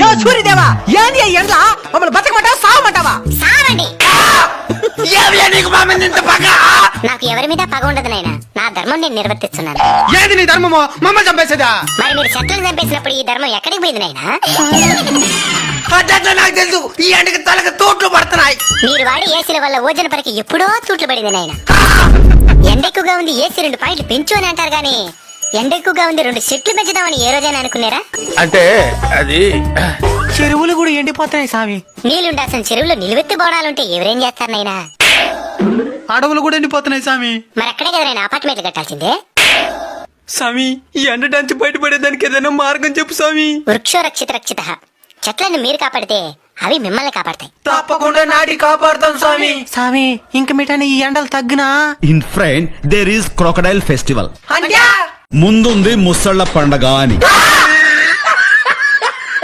యో సూర్యదేవా ఏంది ఎండ్ల మమ్మల్ని బతకమంటావా సావమంటావా? సావండి. నీకు మా మీద ఇంత పగ? నాకు ఎవరి మీద పగ ఉండదు నాయనా, నా ధర్మం నేను నిర్వర్తిస్తున్నాను. ఏది నీ ధర్మమో మమ్మల్ని చంపేసేదా? మరి మీరు చెట్లను చంపేసినప్పుడు ఈ ధర్మం ఎక్కడికి పోయింది నాయనా? అట్లా నాకు తెలుసు. ఈ ఎండకి తలకి తోట్లు పడుతున్నాయి. మీరు వాడి ఏసీల వల్ల ఓజన పరకి ఎప్పుడో తూట్లు పడింది నాయనా. ఎండ ఎక్కువగా ఉంది ఏసీ 2 పాయింట్లు పెంచు అని అంటారు గానీ ఎండ ఎక్కువగా ఉంది 2 చెట్లు పెంచుదామని ఏ రోజైనా అనుకున్నారా? అంటే అది చెరువులు కూడా ఎండిపోతున్నాయి స్వామి. నీళ్లుండాల్సిన చెరువులో నిలువెత్తి బోడాలుంటే ఎవరేం చేస్తారు నాయనా? అడవులు కూడా ఎండిపోతున్నాయి స్వామి. మరి అక్కడే కదా నాయనా అపార్ట్మెంట్లు కట్టాల్సిందే. స్వామి ఈ ఎండ డంచి బయటపడేదానికి ఏదైనా మార్గం చెప్పు స్వామి. వృక్షో రక్షిత రక్షిత. చెట్లను మీరు కాపాడితే అవి మిమ్మల్ని కాపాడతాయి. తప్పకుండా నాటి కాపాడుతాం స్వామి. స్వామి ఇంక మిఠాని ఈ ఎండలు తగ్గినా? In front there is crocodile festival. అంటే ముందుంది ముసళ్ళ పండగ అని.